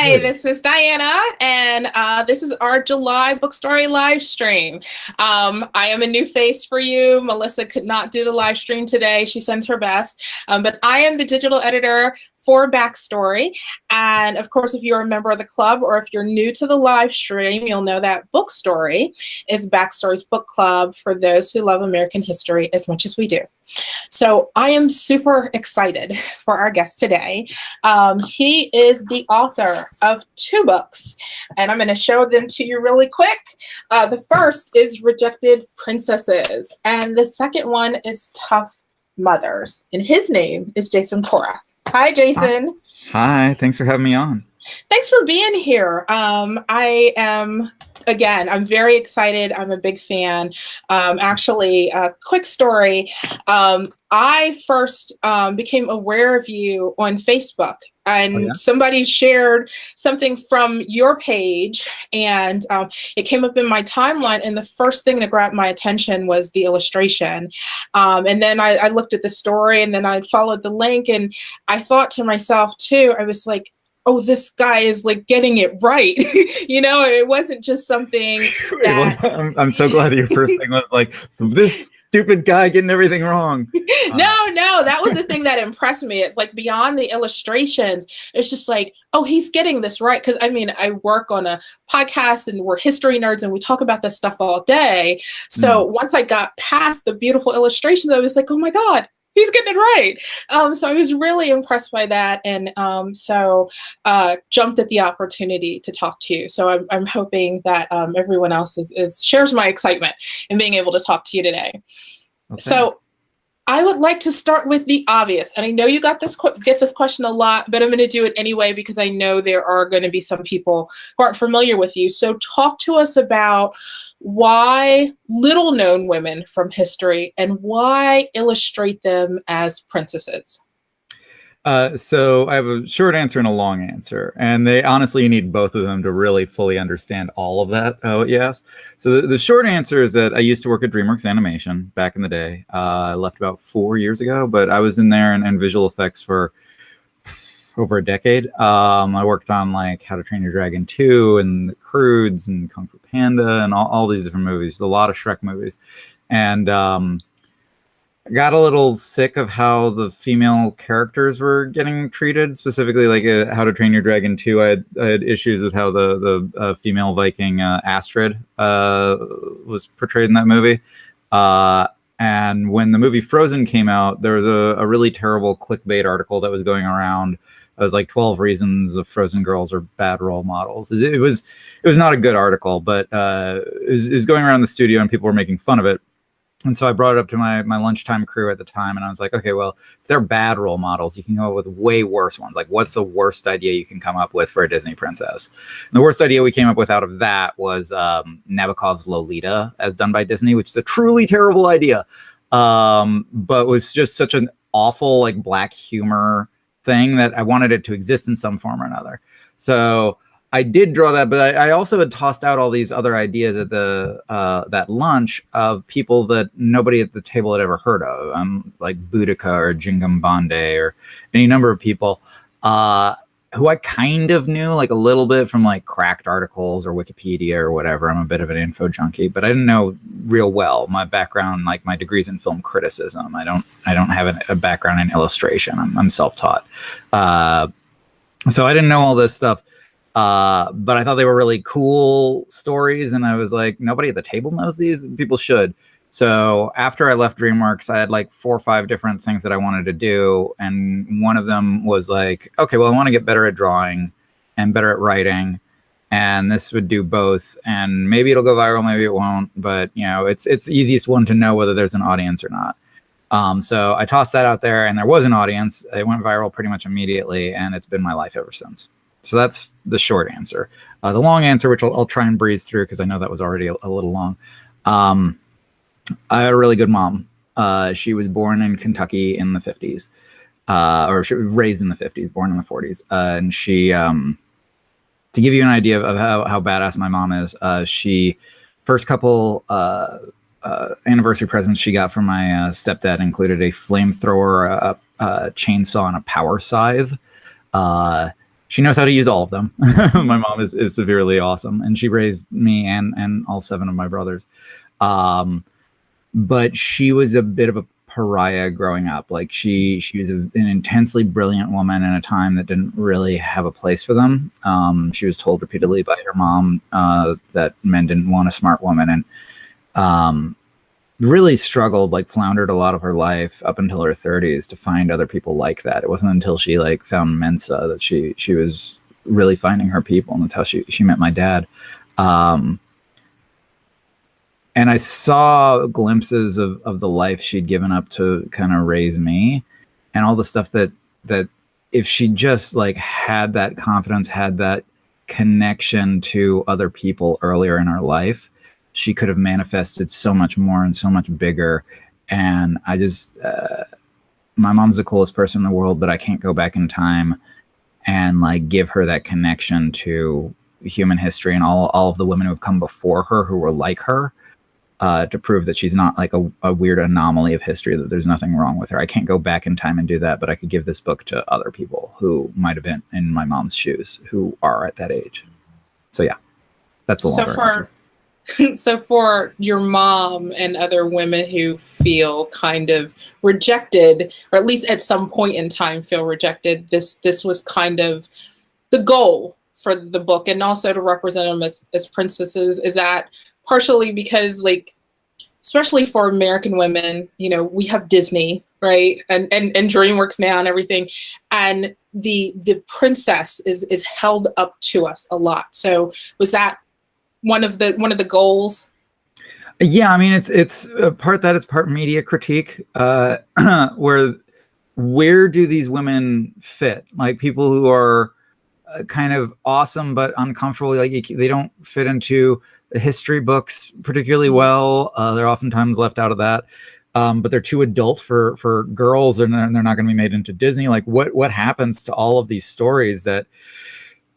Hi, this is Diana, and this is our July BookStory live stream. I am a new face for you. Melissa could not do the live stream today. She sends her best, but I am the digital editor for BookStory. And of course, if you're a member of the club or if you're new to the live stream, you'll know that BookStory is BookStory's book club for those who love American history as much as we do. So I am super excited for our guest today. He is the author of 2 books, and I'm going to show them to you really quick. The first is Rejected Princesses, and the second one is Tough Mothers, and his name is Jason Porath. Hi, Jason. Hi, thanks for having me on. Thanks for being here. I'm very excited. I'm a big fan. Actually, a quick story. I first became aware of you on Facebook, and somebody shared something from your page, and it came up in my timeline, and the first thing that grabbed my attention was the illustration. And then I looked at the story, and then I followed the link, and I thought to myself too, I was like, oh, this guy is like getting it right. You know, it wasn't just something that... I'm so glad your first thing was like, this stupid guy getting everything wrong. No, that was the thing that impressed me. It's like beyond the illustrations, it's just like, oh, he's getting this right. Because I mean, I work on a podcast and we're history nerds and we talk about this stuff all day. So once I got past the beautiful illustrations, I was like, oh my God, he's getting it right. So I was really impressed by that, and jumped at the opportunity to talk to you. So I'm hoping that everyone else shares my excitement in being able to talk to you today. Okay. So I would like to start with the obvious, and I know you get this question a lot, but I'm going to do it anyway because I know there are going to be some people who aren't familiar with you. So talk to us about why little-known women from history and why illustrate them as princesses. So I have a short answer and a long answer, and honestly, you need both of them to really fully understand all of that. Yes. So the short answer is that I used to work at DreamWorks Animation back in the day. I left about 4 years ago, but I was in there in visual effects for over a decade. I worked on like How to Train Your Dragon 2 and The Croods and Kung Fu Panda and all these different movies, a lot of Shrek movies. And I got a little sick of how the female characters were getting treated, specifically like How to Train Your Dragon 2. I had issues with how the female Viking Astrid was portrayed in that movie. And when the movie Frozen came out, there was a really terrible clickbait article that was going around. It was like 12 reasons the Frozen girls are bad role models. It was not a good article, but it was going around the studio and people were making fun of it. And so I brought it up to my lunchtime crew at the time, and I was like, okay, well, if they're bad role models, you can come up with way worse ones. Like, what's the worst idea you can come up with for a Disney princess? And the worst idea we came up with out of that was Nabokov's Lolita, as done by Disney, which is a truly terrible idea, but was just such an awful, like, black humor thing that I wanted it to exist in some form or another. So I did draw that, but I also had tossed out all these other ideas at that lunch of people that nobody at the table had ever heard of, like Boudica or Jingam Bande or any number of people who I kind of knew like a little bit from like cracked articles or Wikipedia or whatever. I'm a bit of an info junkie, but I didn't know real well. My background, like my degree's in film criticism. I don't have a background in illustration. I'm self-taught, so I didn't know all this stuff. But I thought they were really cool stories, and I was like, nobody at the table knows these. People should. So after I left DreamWorks, I had like 4 or 5 different things that I wanted to do, and one of them was like, okay, well, I want to get better at drawing and better at writing, and this would do both. And maybe it'll go viral, maybe it won't, but you know, it's the easiest one to know whether there's an audience or not. So I tossed that out there, and there was an audience. It went viral pretty much immediately, and it's been my life ever since. So that's the short answer. The long answer, which I'll try and breeze through because I know that was already a little long. I had a really good mom. She was born in Kentucky in the 50s, or she was raised in the 50s, born in the 40s. And she, to give you an idea of how badass my mom is, she first couple anniversary presents she got from my stepdad included a flamethrower, a chainsaw, and a power scythe. she knows how to use all of them. My mom is severely awesome, and she raised me and all 7 of my brothers. But she was a bit of a pariah growing up. Like she was an intensely brilliant woman in a time that didn't really have a place for them. She was told repeatedly by her mom that men didn't want a smart woman, and really struggled, like floundered a lot of her life up until her 30s to find other people like that. It wasn't until she like found Mensa that she was really finding her people, and that's how she met my dad. And I saw glimpses of the life she'd given up to kind of raise me, and all the stuff that if she just like had that confidence, had that connection to other people earlier in her life, she could have manifested so much more and so much bigger. And I just, my mom's the coolest person in the world, but I can't go back in time and like give her that connection to human history and all of the women who have come before her who were like her. To prove that she's not like a weird anomaly of history, that there's nothing wrong with her. I can't go back in time and do that, but I could give this book to other people who might have been in my mom's shoes, who are at that age. So yeah, that's the longer answer. So for your mom and other women who feel kind of rejected, or at least at some point in time feel rejected, this was kind of the goal for the book, and also to represent them as princesses. Is that partially because, like, especially for American women, you know, we have Disney, right, and DreamWorks now and everything, and the princess is held up to us a lot. So was that one of the goals? Yeah, I mean, it's part that, it's part media critique, where do these women fit? Like people who are kind of awesome but uncomfortable, like they don't fit into the history books particularly well. They're oftentimes left out of that, but they're too adult for girls, and they're not going to be made into Disney. Like what happens to all of these stories that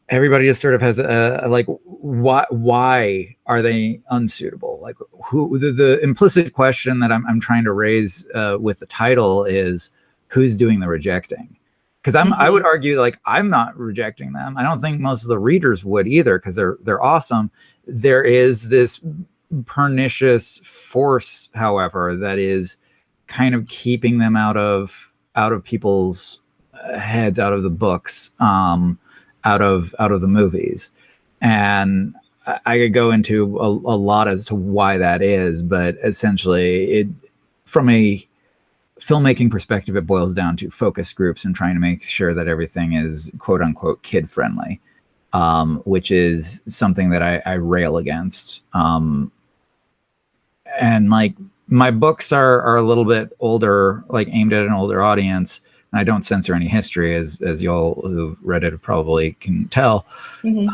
everybody just sort of has a like, why are they unsuitable? Like who, the implicit question that I'm trying to raise with the title is, who's doing the rejecting? Because I would argue, like, I'm not rejecting them. I don't think most of the readers would either, because they're awesome. There is this pernicious force, however, that is kind of keeping them out of people's heads, out of the books, out of the movies. And I could go into a lot as to why that is, but essentially, from a filmmaking perspective, it boils down to focus groups and trying to make sure that everything is quote unquote kid friendly, which is something that I rail against. And like my books are a little bit older, like aimed at an older audience, and I don't censor any history, as y'all who read it probably can tell. And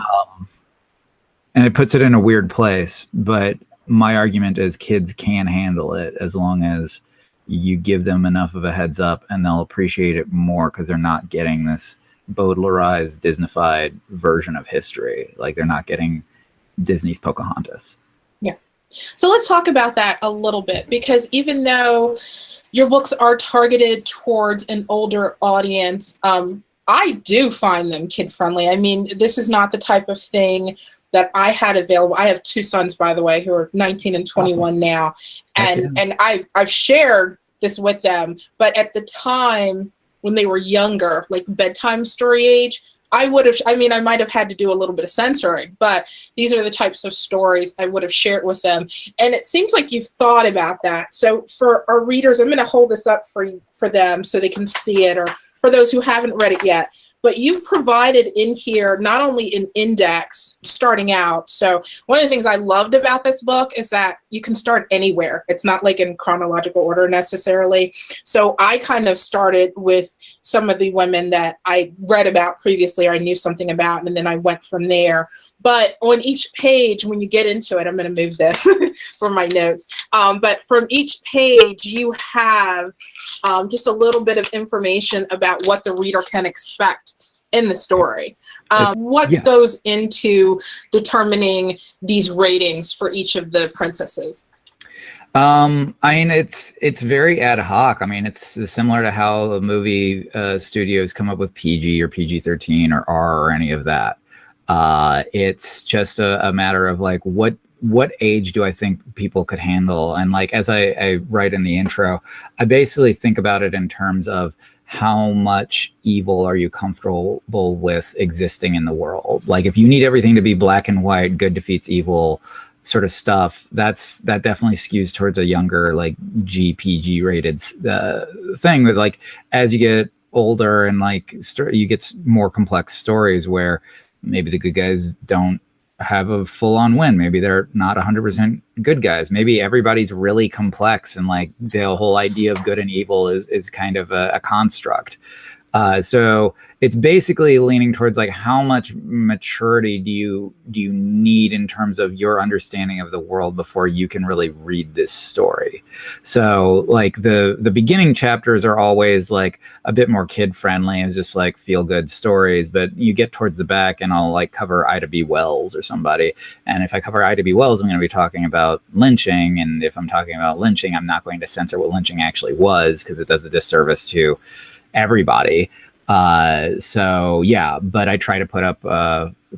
it puts it in a weird place, but my argument is kids can handle it as long as you give them enough of a heads up, and they'll appreciate it more, because they're not getting this Baudelarized, Disneyfied version of history. Like they're not getting Disney's Pocahontas. Yeah. So let's talk about that a little bit, because even though your books are targeted towards an older audience, I do find them kid friendly. I mean, this is not the type of thing that I had available. I have 2 sons, by the way, who are 19 and 21 now. And I've shared this with them. But at the time when they were younger, like bedtime story age, I might have had to do a little bit of censoring, but these are the types of stories I would have shared with them. And it seems like you've thought about that. So for our readers, I'm going to hold this up for them so they can see it, or for those who haven't read it yet. But you've provided in here not only an index starting out. So one of the things I loved about this book is that you can start anywhere. It's not like in chronological order necessarily. So I kind of started with some of the women that I read about previously, or I knew something about, and then I went from there. But on each page, when you get into it, I'm going to move this for my notes. But from each page, you have just a little bit of information about what the reader can expect in the story. What goes into determining these ratings for each of the princesses? I mean, it's very ad hoc. I mean, it's similar to how the movie studios come up with PG or PG-13 or R or any of that. It's just a matter of like what age do I think people could handle? And like as I write in the intro, I basically think about it in terms of how much evil are you comfortable with existing in the world? Like if you need everything to be black and white, good defeats evil sort of stuff, that definitely skews towards a younger, like GPG rated thing. But like as you get older and like you get more complex stories where maybe the good guys don't have a full-on win, maybe they're not 100% good guys, maybe everybody's really complex and like the whole idea of good and evil is kind of a construct. So it's basically leaning towards like how much maturity do you need in terms of your understanding of the world before you can really read this story. So like the beginning chapters are always like a bit more kid friendly. It's just like feel good stories, but you get towards the back and I'll like cover Ida B. Wells or somebody. And if I cover Ida B. Wells, I'm going to be talking about lynching. And if I'm talking about lynching, I'm not going to censor what lynching actually was because it does a disservice to everybody. So yeah, but I try to put up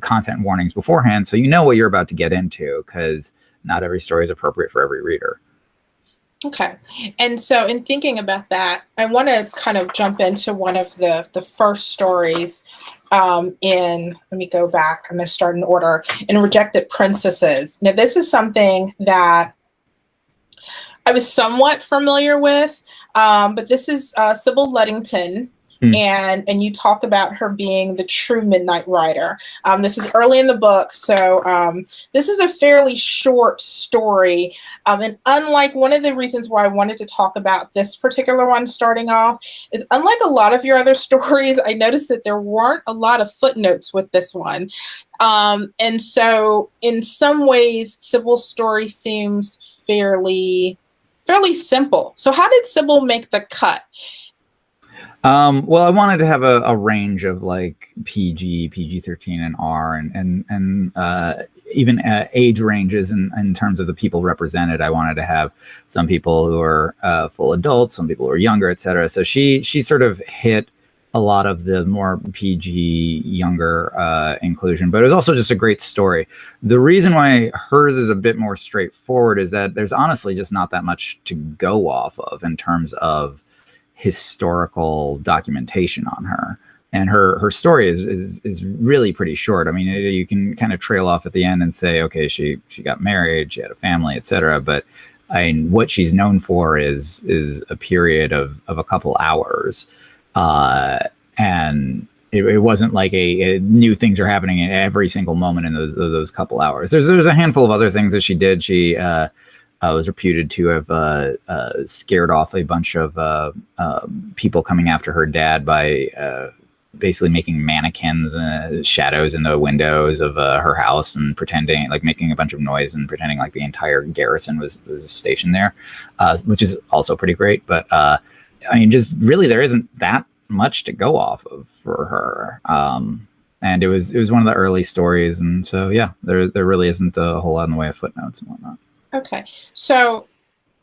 content warnings beforehand so you know what you're about to get into, because not every story is appropriate for every reader. Okay. And so in thinking about that, I want to kind of jump into one of the first stories let me go back, I'm going to start in order, in Rejected Princesses. Now this is something that I was somewhat familiar with, but this is Sybil Ludington. And you talk about her being the true Midnight Rider. This is early in the book, so this is a fairly short story. And unlike one of the reasons why I wanted to talk about this particular one starting off is unlike a lot of your other stories, I noticed that there weren't a lot of footnotes with this one. And so in some ways, Sybil's story seems fairly simple. So how did Sybil make the cut? Well, I wanted to have a range of like PG, PG-13, and R, and even age ranges in terms of the people represented. I wanted to have some people who are full adults, some people who are younger, etc. So she sort of hit a lot of the more PG, younger inclusion, but it was also just a great story. The reason why hers is a bit more straightforward is that there's honestly just not that much to go off of in terms of historical documentation on her, and her story is really pretty short. I mean, you can kind of trail off at the end and say, okay, she got married, she had a family, etc. But I mean, what she's known for is a period of a couple hours, and it wasn't like a new things are happening in every single moment in those couple hours. There's a handful of other things that she did. She was reputed to have scared off a bunch of people coming after her dad by basically making mannequins shadows in the windows of her house and pretending, like making a bunch of noise and pretending like the entire garrison was stationed there, which is also pretty great. But I mean, just really there isn't that much to go off of for her. And it was one of the early stories, and so yeah, there really isn't a whole lot in the way of footnotes and whatnot. Okay, so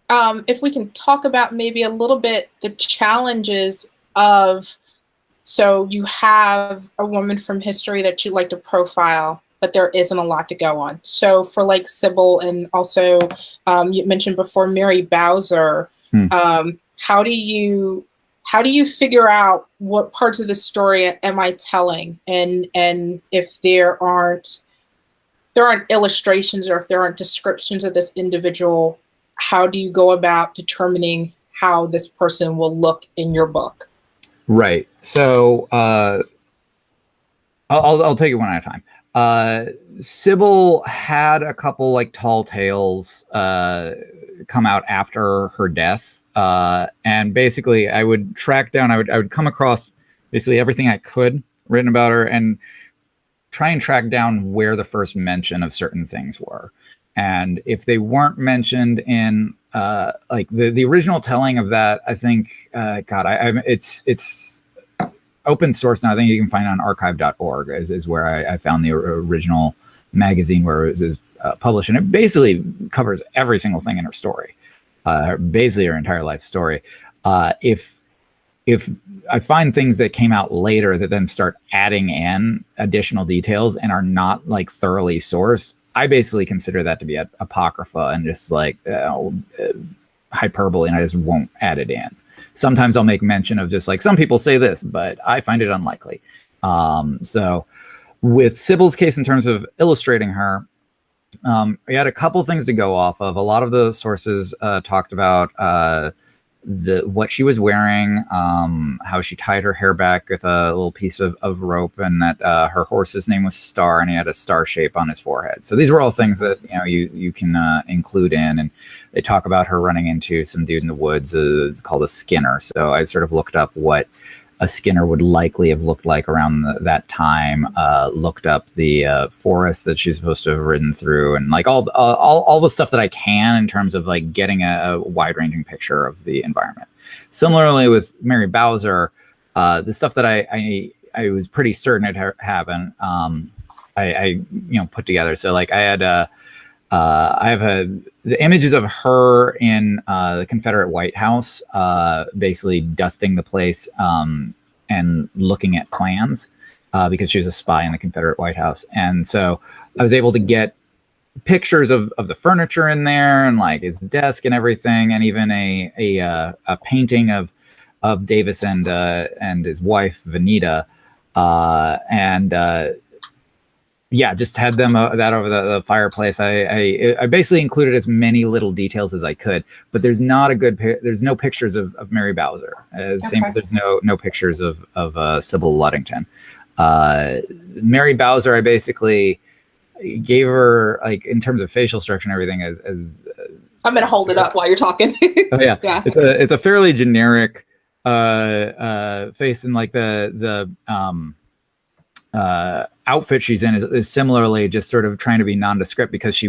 if we can talk about maybe a little bit the challenges of, so you have a woman from history that you'd like to profile, but there isn't a lot to go on. So for like Sybil, and also you mentioned before Mary Bowser, how do you figure out what parts of the story am I telling, and if there aren't illustrations or if there aren't descriptions of this individual, how do you go about determining how this person will look in your book? Right. So I'll take it one at a time. Sybil had a couple like tall tales come out after her death. And basically I would track down, I would come across basically everything I could written about her and try and track down where the first mention of certain things were. And if they weren't mentioned in like the original telling of that, I think, it's open source now. I think you can find it on archive.org is where I found the original magazine where it was published. And it basically covers every single thing in her story. basically her entire life story. If I find things that came out later that then start adding in additional details and are not like thoroughly sourced, I basically consider that to be apocrypha and just like hyperbole, and I just won't add it in. Sometimes I'll make mention of just like, some people say this, but I find it unlikely. So with Sybil's case, in terms of illustrating her, we had a couple things to go off of. A lot of the sources talked about what she was wearing, how she tied her hair back with a little piece of rope, and that her horse's name was Star, and he had a star shape on his forehead. So these were all things that you can include in. And they talk about her running into some dude in the woods. It's called a skinner. So I sort of looked up what a skinner would likely have looked like around that time. Looked up the forest that she's supposed to have ridden through, and like all the stuff that I can in terms of like getting a wide-ranging picture of the environment. Similarly with Mary Bowser, the stuff that I was pretty certain it happened, I put together. So like I had I have the images of her in the Confederate White House, basically dusting the place and looking at plans because she was a spy in the Confederate White House. And so I was able to get pictures of the furniture in there and like his desk and everything, and even a painting of Davis and his wife Venita, yeah, just had them that over the fireplace. I basically included as many little details as I could, but there's not a good there's no pictures of Mary Bowser. Same as there's no pictures of Sybil Luddington. Mary Bowser, I basically gave her, like, in terms of facial structure and everything, as I'm gonna hold it up while you're talking. Oh yeah, yeah. It's a fairly generic face, and like the outfit she's in is similarly just sort of trying to be nondescript, because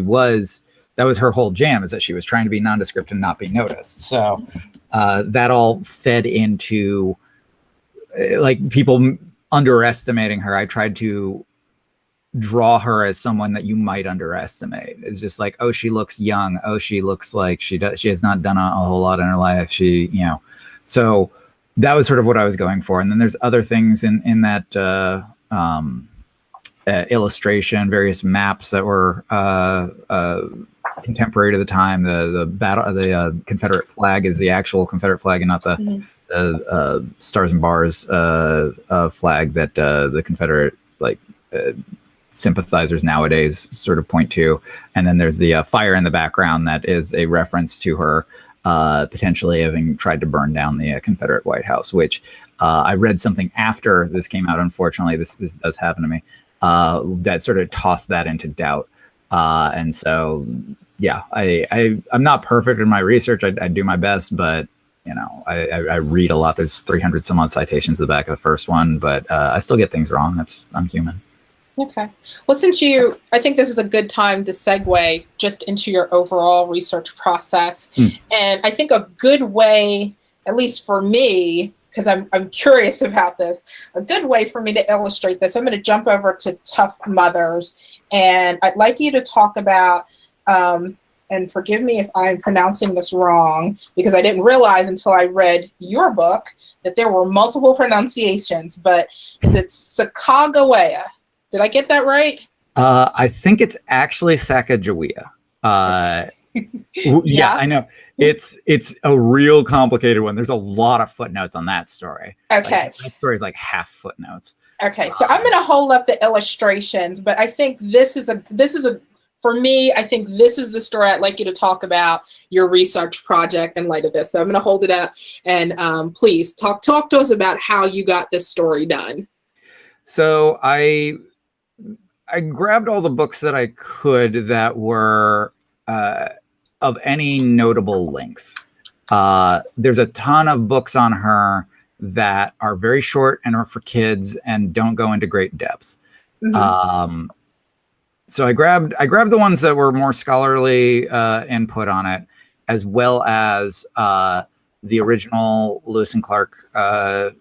that was her whole jam, is that she was trying to be nondescript and not be noticed. So that all fed into like people underestimating her. I tried to draw her as someone that you might underestimate. It's just like, oh, she looks young. Oh, she looks like she has not done a whole lot in her life. So that was sort of what I was going for. And then there's other things in that illustration, various maps that were contemporary to the time. The Confederate flag is the actual Confederate flag, and not the stars and bars flag that the Confederate sympathizers nowadays sort of point to. And then there's the fire in the background that is a reference to her potentially having tried to burn down the Confederate White House, which I read something after this came out. Unfortunately, this does happen to me. That sort of tossed that into doubt. And so, yeah, I'm not perfect in my research. I do my best, but I read a lot. There's 300 some odd citations at the back of the first one, but I still get things wrong. I'm human. Okay. Well, I think this is a good time to segue just into your overall research process. And I think a good way, at least for me, because I'm curious about this, a good way for me to illustrate this, I'm going to jump over to Tough Mothers. And I'd like you to talk about, and forgive me if I'm pronouncing this wrong, because I didn't realize until I read your book that there were multiple pronunciations, but is it Sacagawea? Did I get that right? I think it's actually Sacagawea. Yeah, I know. It's a real complicated one. There's a lot of footnotes on that story. Okay. That story is like half footnotes. Okay, so I'm going to hold up the illustrations, but I think this is for me, I think this is the story I'd like you to talk about your research project in light of this. So I'm going to hold it up, and please talk to us about how you got this story done. So I grabbed all the books that I could that were of any notable length. There's a ton of books on her that are very short and are for kids and don't go into great depth. So I grabbed the ones that were more scholarly input on it, as well as the original Lewis and Clark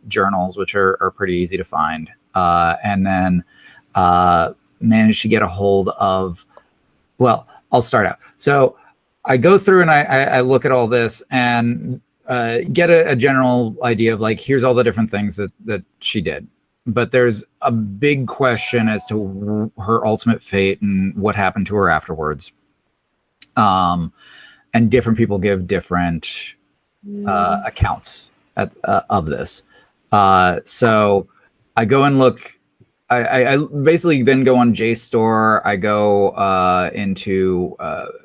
journals, which are pretty easy to find, and then managed to get a hold of. Well, I'll start out. So I go through and I look at all this and get a general idea of like, here's all the different things that she did. But there's a big question as to her ultimate fate and what happened to her afterwards. And different people give different accounts of this. So I go and look. I basically then go on JSTOR. I go into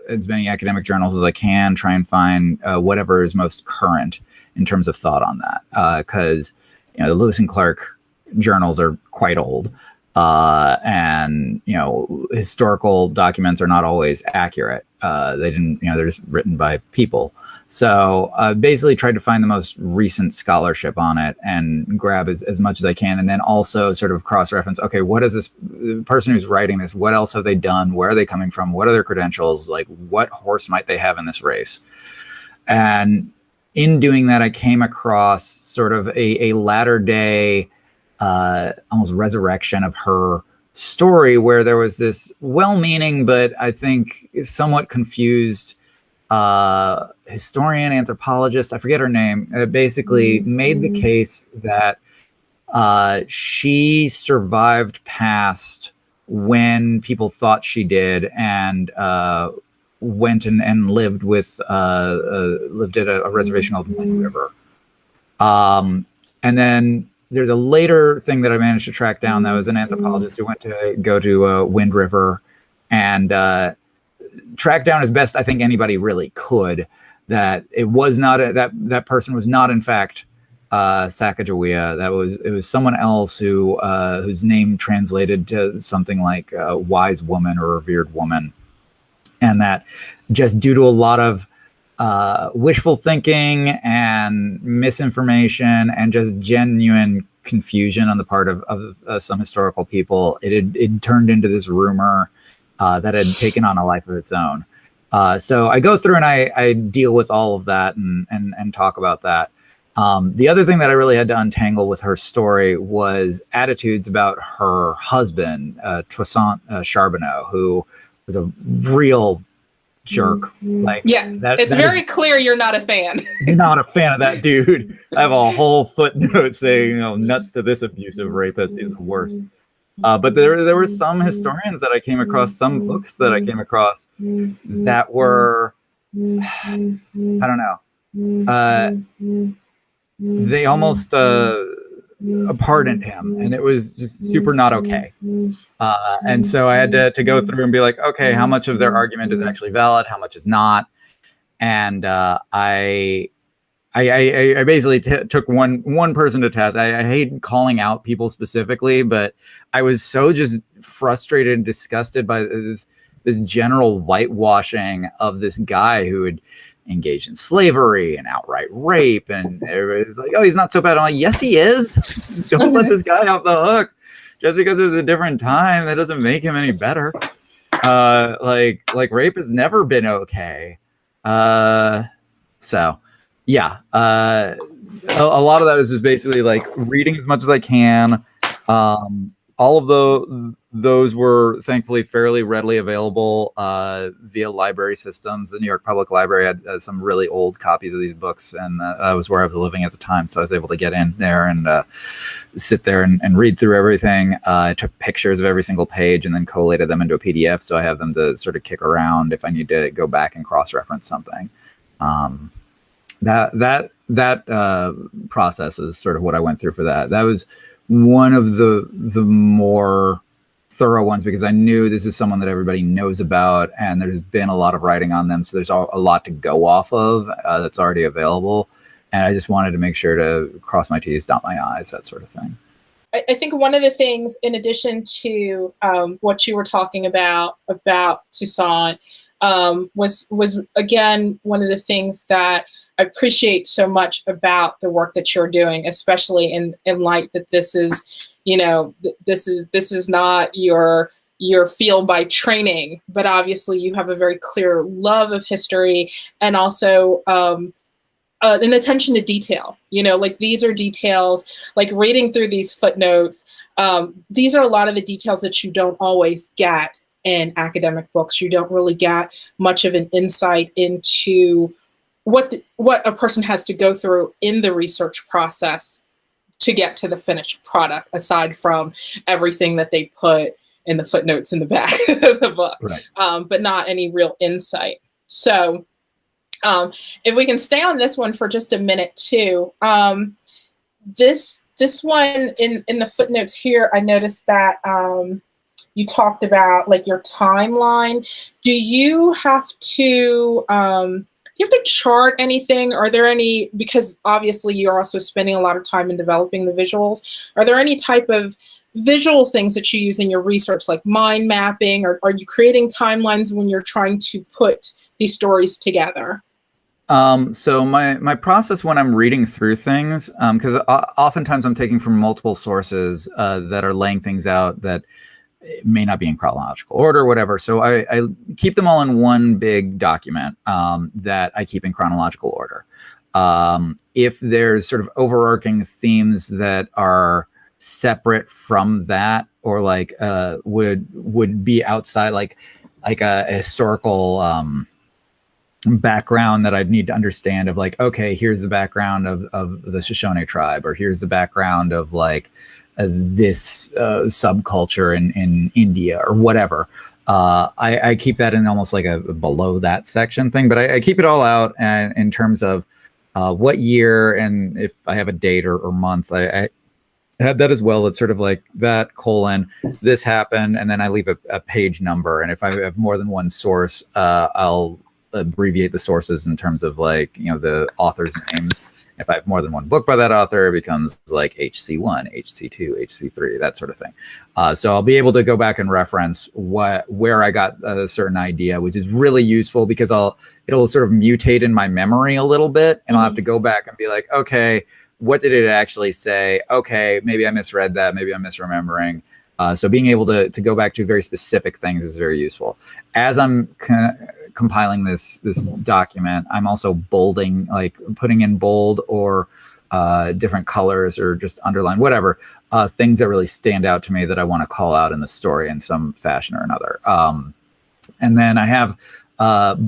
as many academic journals as I can, try and find whatever is most current in terms of thought on that. Because the Lewis and Clark journals are quite old, and historical documents are not always accurate. They didn't, they're just written by people. So basically tried to find the most recent scholarship on it and grab as much as I can. And then also sort of cross-reference, okay, what is this person who's writing this? What else have they done? Where are they coming from? What are their credentials? Like, what horse might they have in this race? And in doing that, I came across sort of a latter day, almost resurrection of her story, where there was this well-meaning, but I think somewhat confused historian, anthropologist, I forget her name, basically made the case that she survived past when people thought she did, and went and lived with lived at a reservation called Wind River. And then there's a later thing that I managed to track down that was an anthropologist who went to go to Wind River and track down as best I think anybody really could that it was not that person was not in fact Sacagawea. It was someone else who whose name translated to something like wise woman or revered woman, and that just due to a lot of wishful thinking and misinformation and just genuine confusion on the part of some historical people, it turned into this rumor that had taken on a life of its own. So I go through and I deal with all of that and talk about that. The other thing that I really had to untangle with her story was attitudes about her husband, Toussaint Charbonneau, who was a real jerk. Like, it's very clear you're not a fan. Not a fan of that dude. I have a whole footnote saying, nuts to this abusive rapist. He's the worst. But there were some historians that I came across, some books that I came across that were, I don't know. They almost pardoned him, and it was just super not okay. And so I had to go through and be like, okay, how much of their argument is actually valid, how much is not? And I basically took one person to task. I hate calling out people specifically, but I was so just frustrated and disgusted by this general whitewashing of this guy who had engaged in slavery and outright rape, and everybody's like, oh, he's not so bad. I'm like, yes, he is. Don't let this guy off the hook. Just because there's a different time, that doesn't make him any better. Like rape has never been okay. So yeah, a lot of that is just basically like reading as much as I can. All of those were thankfully fairly readily available via library systems. The New York Public Library had some really old copies of these books, and that was where I was living at the time, so I was able to get in there and sit there and read through everything. I took pictures of every single page and then collated them into a PDF, so I have them to sort of kick around if I need to go back and cross-reference something. That process is sort of what I went through for that. That was one of the more thorough ones, because I knew this is someone that everybody knows about, and there's been a lot of writing on them, so there's a lot to go off of that's already available, and I just wanted to make sure to cross my T's, dot my I's, that sort of thing. I think one of the things, in addition to what you were talking about Toussaint, was again one of the things that I appreciate so much about the work that you're doing, especially in light that this is, this is not your field by training, but obviously you have a very clear love of history and also an attention to detail. Like these are details, like reading through these footnotes. These are a lot of the details that you don't always get in academic books. You don't really get much of an insight into what a person has to go through in the research process to get to the finished product, aside from everything that they put in the footnotes in the back of the book, Right. but not any real insight. So if we can stay on this one for just a minute too, this one in the footnotes here, I noticed that you talked about like your timeline. Do you have to chart anything? Are there any, because obviously you're also spending a lot of time in developing the visuals, are there any type of visual things that you use in your research, like mind mapping, or are you creating timelines when you're trying to put these stories together? So my process when I'm reading through things, because oftentimes I'm taking from multiple sources that are laying things out that it may not be in chronological order or whatever. So I keep them all in one big document that I keep in chronological order. If there's sort of overarching themes that are separate from that, or like would be outside, like a historical background that I'd need to understand, of like, okay, here's the background of the Shoshone tribe, or here's the background of like this subculture in India or whatever. I keep that in almost like a below that section thing, but I keep it all out, and in terms of what year, and if I have a date or month, I have that as well. It's sort of like that colon, this happened, and then I leave a page number. And if I have more than one source, I'll abbreviate the sources in terms of like, the author's names. If I have more than one book by that author, it becomes like HC1, HC2, HC3, that sort of thing. So I'll be able to go back and reference where I got a certain idea, which is really useful, because it'll sort of mutate in my memory a little bit, and I'll have to go back and be like, okay, what did it actually say? Okay, maybe I misread that, maybe I'm misremembering. So being able to go back to very specific things is very useful. As I'm compiling this document, I'm also bolding, like putting in bold or different colors, or just underline, whatever, things that really stand out to me that I want to call out in the story in some fashion or another. And then I have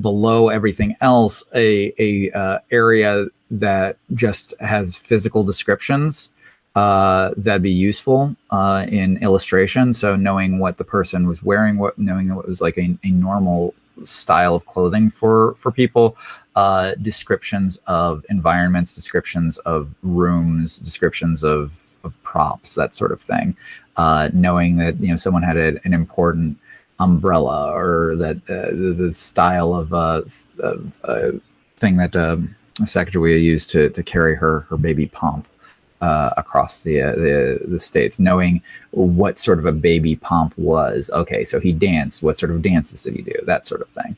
below everything else a area that just has physical descriptions that'd be useful in illustration. So knowing what the person was wearing, knowing what was like a normal style of clothing for people, descriptions of environments, descriptions of rooms, descriptions of props, that sort of thing. Knowing that someone had an important umbrella, or that the style of thing that Sacagawea used to carry her baby pomp across the states, knowing what sort of a baby pomp was. Okay, so he danced. What sort of dances did he do? That sort of thing.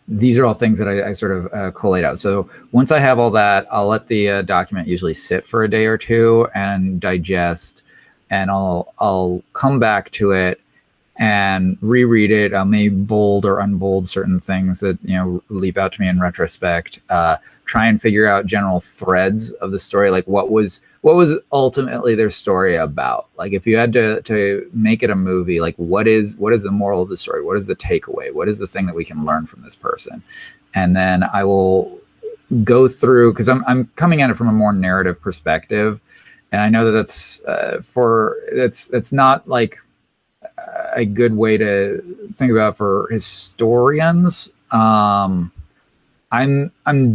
These are all things that I sort of collate out. So once I have all that, I'll let the document usually sit for a day or two and digest, and I'll come back to it and reread it. I may bold or unbold certain things that leap out to me in retrospect. Try and figure out general threads of the story, like what was ultimately their story about. Like if you had to make it a movie, like what is the moral of the story? What is the takeaway? What is the thing that we can learn from this person? And then I will go through, because I'm coming at it from a more narrative perspective, and I know that that's not like a good way to think about for historians. I'm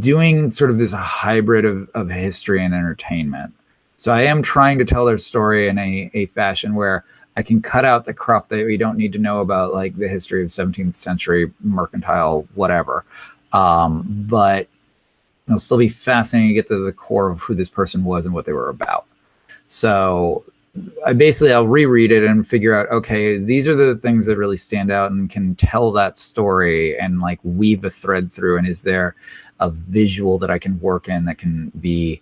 doing sort of this hybrid of history and entertainment. So I am trying to tell their story in a fashion where I can cut out the cruff that we don't need to know about, like the history of 17th century mercantile, whatever. But it'll still be fascinating to get to the core of who this person was and what they were about. So I'll reread it and figure out, okay, these are the things that really stand out and can tell that story and like weave a thread through. And is there a visual that I can work in that can be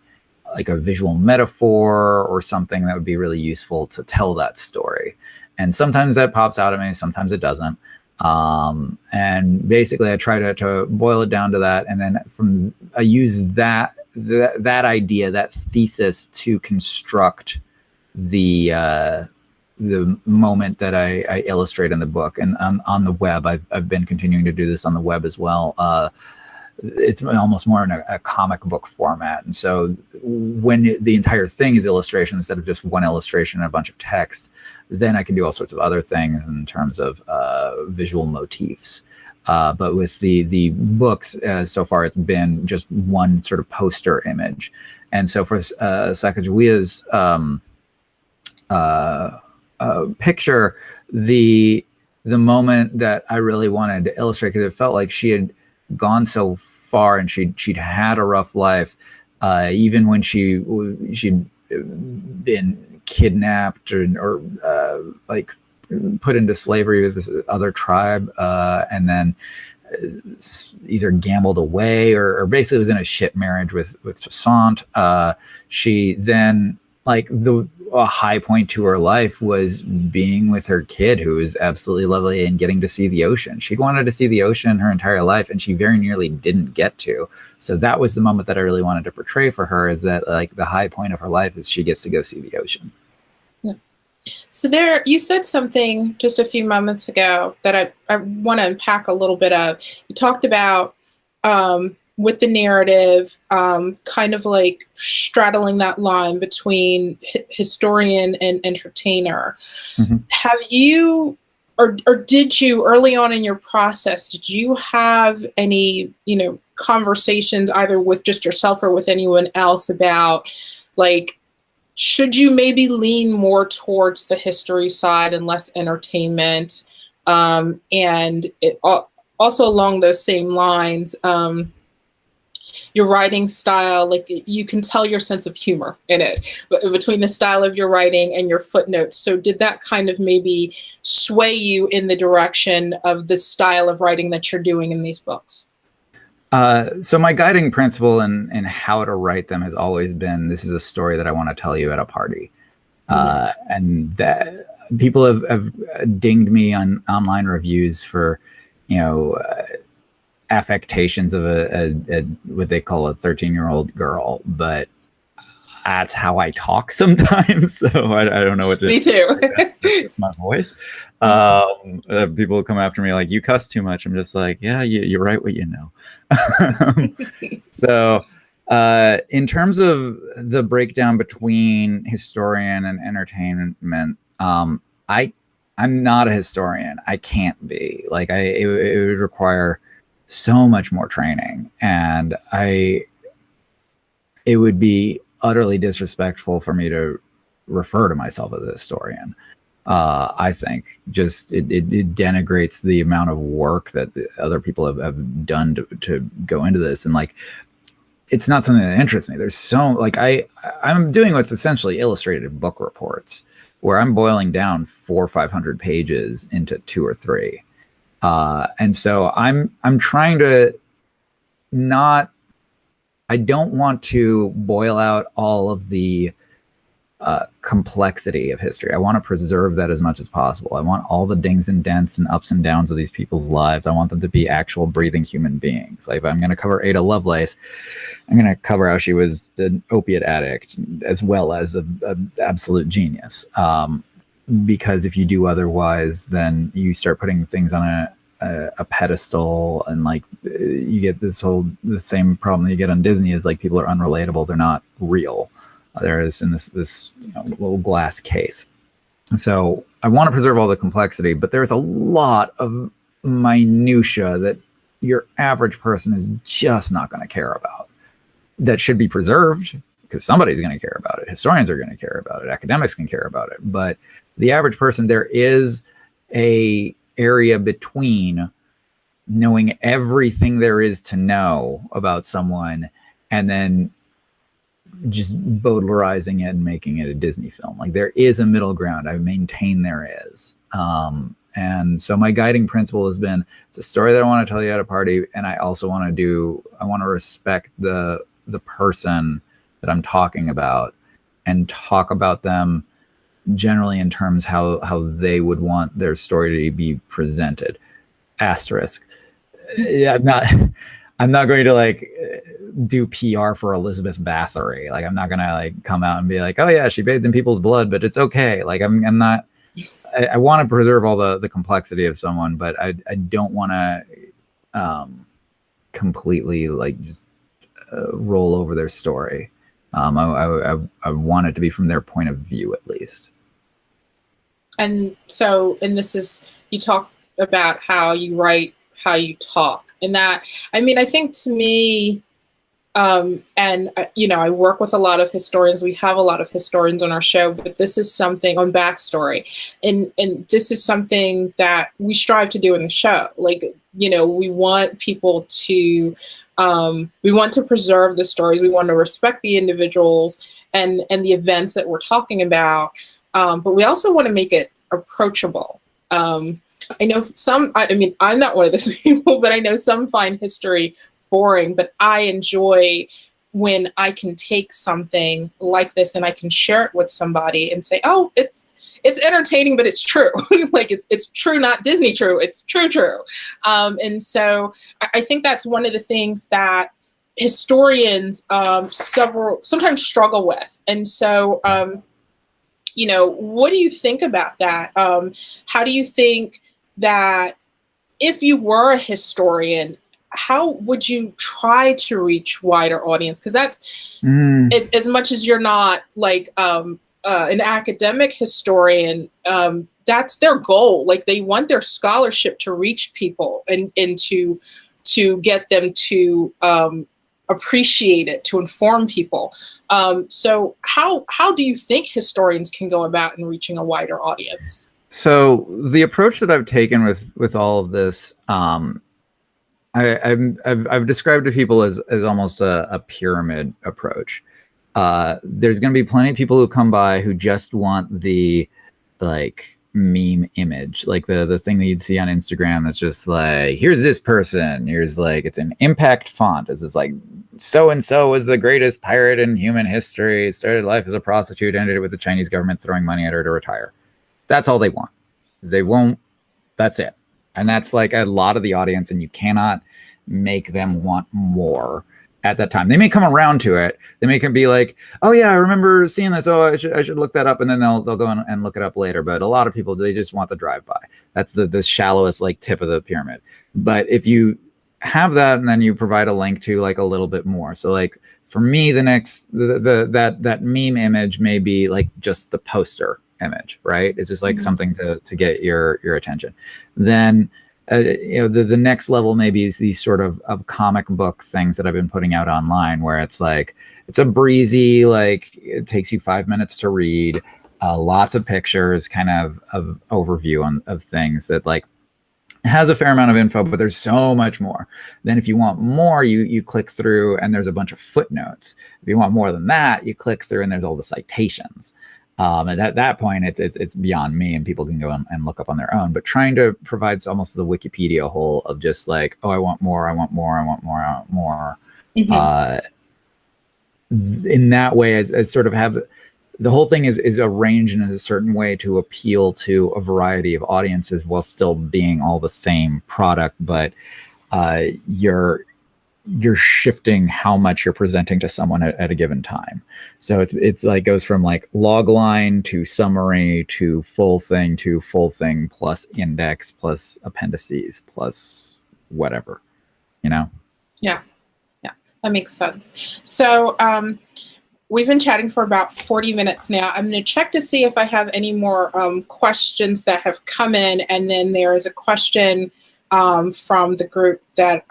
like a visual metaphor or something that would be really useful to tell that story? And sometimes that pops out at me, sometimes it doesn't. And basically I try to boil it down to that. And then I use that idea, that thesis, to construct the the moment that I illustrate in the book. And on the web, I've been continuing to do this on the web as well. It's almost more in a comic book format. And so when the entire thing is illustration instead of just one illustration and a bunch of text, then I can do all sorts of other things in terms of visual motifs. But with the books, so far, it's been just one sort of poster image. And so for Sacagawea's picture, the moment that I really wanted to illustrate, because it felt like she had gone so far and she'd had a rough life, even when she'd been kidnapped or like put into slavery with this other tribe, and then either gambled away or basically was in a shit marriage with Toussaint. She then, like, a high point to her life was being with her kid, who was absolutely lovely, and getting to see the ocean. She'd wanted to see the ocean her entire life, and she very nearly didn't get to. So that was the moment that I really wanted to portray for her, is that, like, the high point of her life is she gets to go see the ocean. Yeah. So there, you said something just a few moments ago that I want to unpack a little bit of. You talked about with the narrative, kind of like straddling that line between historian and entertainer. Mm-hmm. Have you, or did you, early on in your process, did you have any, conversations either with just yourself or with anyone else about, like, should you maybe lean more towards the history side and less entertainment? And it also along those same lines, your writing style, like, you can tell your sense of humor in it, but between the style of your writing and your footnotes. So did that kind of maybe sway you in the direction of the style of writing that you're doing in these books? So my guiding principle in how to write them has always been, this is a story that I want to tell you at a party. Mm-hmm. And that people have dinged me on online reviews for, affectations of a what they call a 13-year-old girl, but that's how I talk sometimes. So I don't know what to do. Me too. It's my voice. People come after me like, you cuss too much. I'm just like, yeah, you write what you know. So in terms of the breakdown between historian and entertainment, I'm not a historian. I can't be. Like, it would require so much more training, and it would be utterly disrespectful for me to refer to myself as a historian. I think just it denigrates the amount of work that other people have done to go into this, and, like, it's not something that interests me. There's so, like, I'm doing what's essentially illustrated book reports, where I'm boiling down 400 or 500 pages into 2 or 3. And so I'm trying to not, I don't want to boil out all of the complexity of history. I want to preserve that as much as possible. I want all the dings and dents and ups and downs of these people's lives. I want them to be actual breathing human beings. Like, if I'm going to cover Ada Lovelace, I'm going to cover how she was an opiate addict as well as an absolute genius. Because if you do otherwise, then you start putting things on a pedestal, and, like, you get the same problem that you get on Disney, is, like, people are unrelatable. They're not real. There is in this little glass case. So I want to preserve all the complexity, but there's a lot of minutia that your average person is just not going to care about, that should be preserved, because somebody's going to care about it. Historians are going to care about it. Academics can care about it. But the average person, there is a area between knowing everything there is to know about someone and then just Baudelarizing it and making it a Disney film. Like, there is a middle ground. I maintain there is. And so my guiding principle has been, it's a story that I want to tell you at a party, and I also want to respect the person that I'm talking about, and talk about them generally in terms how they would want their story to be presented. Asterisk. Yeah, I'm not going to, like, do PR for Elizabeth Bathory. Like, I'm not going to, like, come out and be like, oh yeah, she bathed in people's blood, but it's okay. Like, I'm not I want to preserve all the complexity of someone, but I don't want to completely like just roll over their story. I want it to be from their point of view at least. And so, and this is, you talk about how you write, how you talk, and that, I mean, I think to me, and you know, I work with a lot of historians. We have a lot of historians on our show, but this is something on BookStory, and this is something that we strive to do in the show. Like, you know, we want people to, we want to preserve the stories. We want to respect the individuals and the events that we're talking about, but we also want to make it approachable. I know some, I mean, I'm not one of those people, but I know some find history boring, but I enjoy when I can take something like this and I can share it with somebody and say, oh, it's entertaining, but it's true. Like it's true, not Disney true. It's true. And so I think that's one of the things that historians sometimes struggle with. And so, you know, what do you think about that? How do you think that if you were a historian, how would you try to reach wider audience? Because that's as much as you're not like an academic historian, that's their goal. Like they want their scholarship to reach people and to get them to appreciate it, to inform people. So how do you think historians can go about in reaching a wider audience? So the approach that I've taken with all of this, I've described to people as almost a pyramid approach. There's going to be plenty of people who come by who just want the like meme image, like the thing that you'd see on Instagram that's just like, here's this person, here's like, it's an impact font, it's just like, so and so was the greatest pirate in human history, started life as a prostitute, ended it with the Chinese government throwing money at her to retire. That's all they want. They won't, that's it. And that's like a lot of the audience, and you cannot make them want more at that time. They may come around to it. They may be like, oh yeah, I remember seeing this. Oh, I should look that up. And then they'll go and look it up later. But a lot of people, they just want the drive-by. That's the shallowest like tip of the pyramid. But if you have that and then you provide a link to like a little bit more. So like for me, the next, that meme image may be like just the poster image, right? It's just like something to get your attention. Then you know, the next level maybe is these sort of comic book things that I've been putting out online, where it's like, it's a breezy, like it takes you 5 minutes to read, lots of pictures, kind of overview of things that like has a fair amount of info, but there's so much more. Then if you want more, you click through and there's a bunch of footnotes. If you want more than that, you click through and there's all the citations. And at that point, it's beyond me, and people can go and look up on their own. But trying to provide almost the Wikipedia hole of just like, oh, I want more, I want more, I want more, I want more. In that way, I sort of have the whole thing is arranged in a certain way to appeal to a variety of audiences while still being all the same product, but you're shifting how much you're presenting to someone at a given time. So it's like goes from like log line to summary to full thing plus index plus appendices plus whatever, you know? Yeah, that makes sense. So we've been chatting for about 40 minutes now. I'm going to check to see if I have any more questions that have come in, and then there is a question from the group that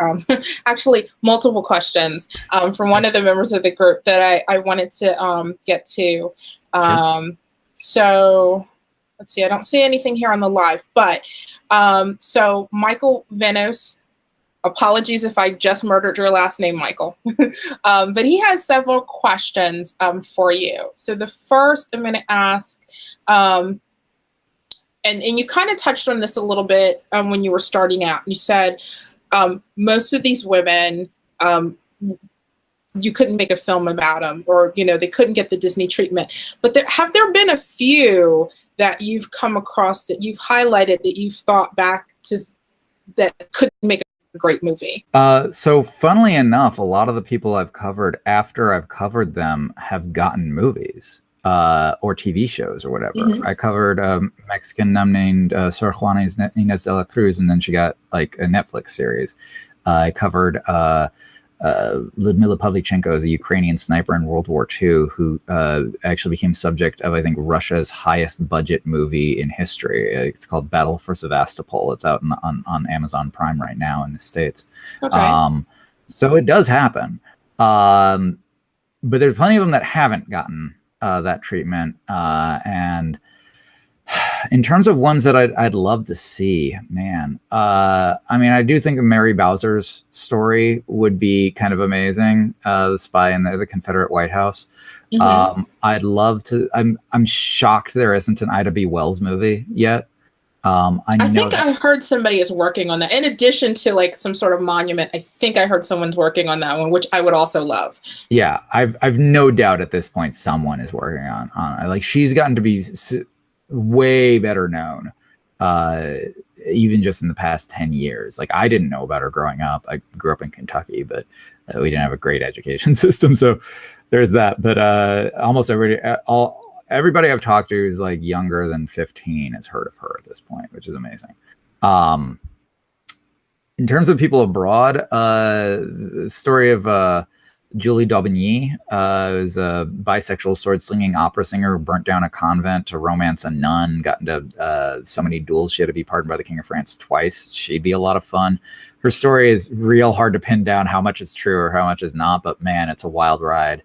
actually multiple questions from one of the members of the group that I wanted to get to. Sure. So let's see, I don't see anything here on the live, but so Michael Venos, apologies if I just murdered your last name, Michael, but he has several questions for you. So the first I'm going to ask, and you kind of touched on this a little bit when you were starting out. You said most of these women, you couldn't make a film about them, or you know, they couldn't get the Disney treatment. But have there been a few that you've come across that you've highlighted that you've thought back to that could make a great movie? So funnily enough, a lot of the people I've covered after I've covered them have gotten movies. or TV shows or whatever. I covered a Mexican nun named Sor Juana Inés de la Cruz, and then she got like a Netflix series. I covered Lyudmila Pavlichenko as a Ukrainian sniper in World War II who actually became subject of, I think, Russia's highest budget movie in history. It's called Battle for Sevastopol. It's out on Amazon Prime right now in the States. Okay. So it does happen. But there's plenty of them that haven't gotten that treatment. And in terms of ones that I'd love to see, man, I mean, I do think Mary Bowser's story would be kind of amazing. The spy in the Confederate White House. I'd love to. I'm shocked there isn't an Ida B. Wells movie yet. I think I heard somebody is working on that. In addition to like some sort of monument, I think I heard someone's working on that one, which I would also love. Yeah, I've no doubt at this point someone is working on it. Like, she's gotten to be way better known, even just in the past 10 years. Like, I didn't know about her growing up. I grew up in Kentucky, but we didn't have a great education system, so there's that. But almost everybody I've talked to who's like younger than 15 has heard of her at this point, which is amazing. In terms of people abroad, the story of Julie d'Aubigny is a bisexual sword-slinging opera singer who burnt down a convent to romance a nun, got into so many duels she had to be pardoned by the King of France twice. She'd be a lot of fun. Her story is real hard to pin down how much is true or how much is not, but man, it's a wild ride.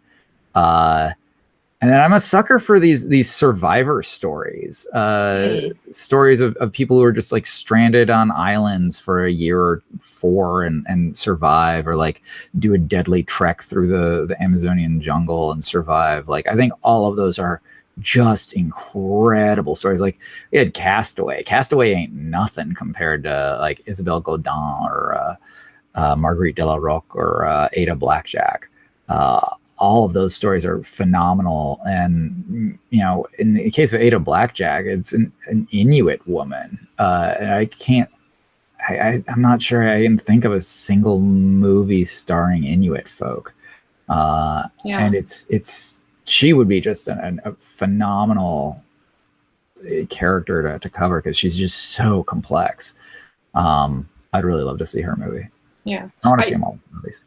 And then I'm a sucker for these survivor stories, stories of people who are just like stranded on islands for a year or 4 and survive, or like do a deadly trek through the Amazonian jungle and survive. Like, I think all of those are just incredible stories. Like, we had Castaway. Castaway ain't nothing compared to like Isabelle Godin or Marguerite de la Roque or Ada Blackjack. All of those stories are phenomenal. And, you know, in the case of Ada Blackjack, it's an Inuit woman. And I'm not sure I can think of a single movie starring Inuit folk. And she would be just a phenomenal character to cover, because she's just so complex. I'd really love to see her movie. Yeah. I want to see them all movies.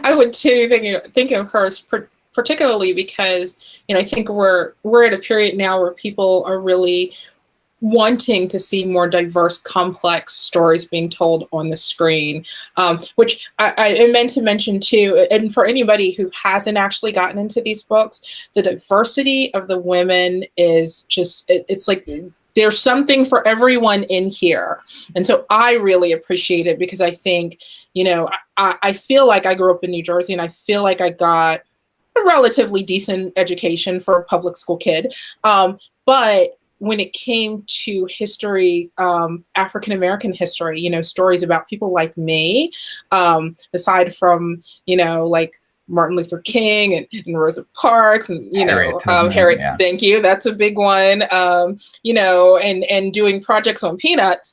I would too, think of hers particularly because, you know, I think we're at a period now where people are really wanting to see more diverse, complex stories being told on the screen, which I meant to mention too. And for anybody who hasn't actually gotten into these books, the diversity of the women is just, it's like there's something for everyone in here. And so I really appreciate it, because I think, you know, I feel like I grew up in New Jersey, and I feel like I got a relatively decent education for a public school kid. But when it came to history, African-American history, you know, stories about people like me, aside from, you know, like Martin Luther King and Rosa Parks and, you know, Harriet, thank you. That's a big one, you know, and doing projects on peanuts.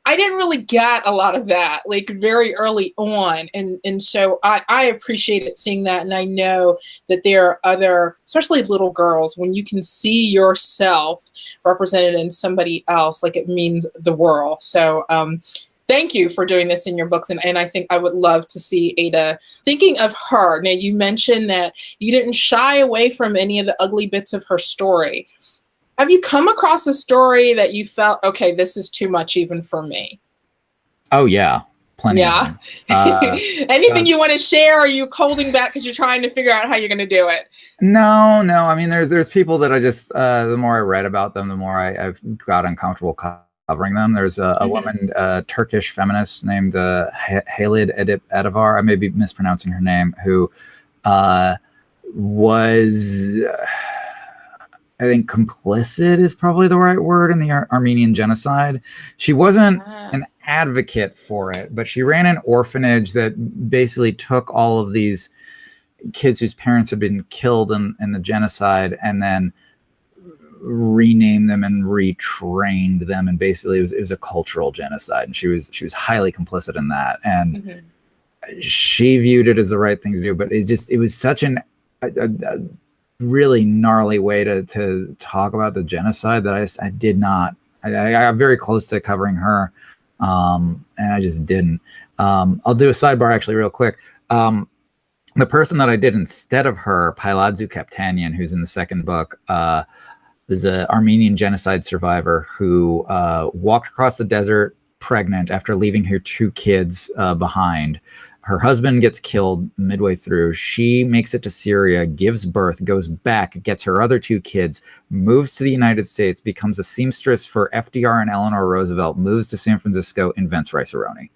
I didn't really get a lot of that, like, very early on. And so I appreciated seeing that. And I know that there are other, especially little girls, when you can see yourself represented in somebody else, like, it means the world. So, thank you for doing this in your books. And I think I would love to see Ada. Thinking of her, now you mentioned that you didn't shy away from any of the ugly bits of her story. Have you come across a story that you felt, okay, this is too much even for me? Oh, yeah. Plenty. Yeah. Anything you want to share? Or are you holding back because you're trying to figure out how you're going to do it? No. I mean, there's people that I just, the more I read about them, the more I've got uncomfortable covering them. There's a woman, Turkish feminist named Halid Edivar. I may be mispronouncing her name, who was... I think complicit is probably the right word in the Armenian genocide. She wasn't an advocate for it, but she ran an orphanage that basically took all of these kids whose parents had been killed in the genocide and then renamed them and retrained them. And basically it was a cultural genocide. And she was highly complicit in that. And she viewed it as the right thing to do, but it was such a really gnarly way to talk about the genocide that I did not. I got very close to covering her, and I just didn't. I'll do a sidebar actually real quick. The person that I did instead of her, Pailadzu Kaptanyan, who's in the second book, was an Armenian genocide survivor who walked across the desert pregnant after leaving her 2 kids behind. Her husband gets killed midway through. She makes it to Syria, gives birth, goes back, gets her other 2 kids, moves to the United States, becomes a seamstress for FDR and Eleanor Roosevelt, moves to San Francisco, invents rice-a-roni.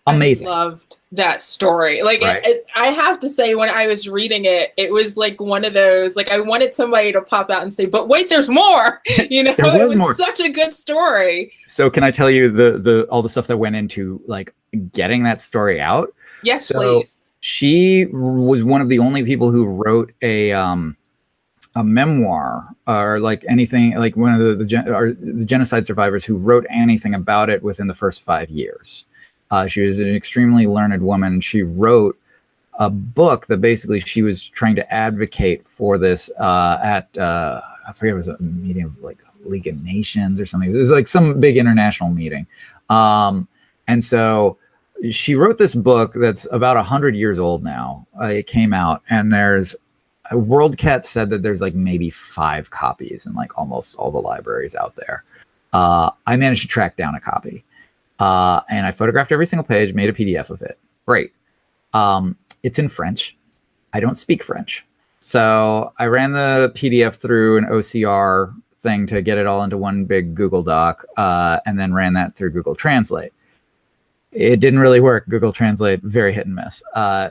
Amazing. I loved that story. Like, right? I have to say, when I was reading it, it was like one of those, like, I wanted somebody to pop out and say, but wait, there's more. You know, it was more. Such a good story. So can I tell you the all the stuff that went into like getting that story out? Yes, please. She was one of the only people who wrote a memoir or like anything, like one of the genocide survivors who wrote anything about it within the first 5 years. She was an extremely learned woman. She wrote a book that basically she was trying to advocate for this at, I forget, it was a meeting of like League of Nations or something. It was like some big international meeting. And so she wrote this book that's about 100 years old now. It came out, and there's WorldCat said that there's like maybe 5 copies in like almost all the libraries out there. I managed to track down a copy. And I photographed every single page, made a PDF of it. Great. It's in French. I don't speak French. So I ran the PDF through an OCR thing to get it all into one big Google Doc, and then ran that through Google Translate. It didn't really work. Google Translate, very hit and miss.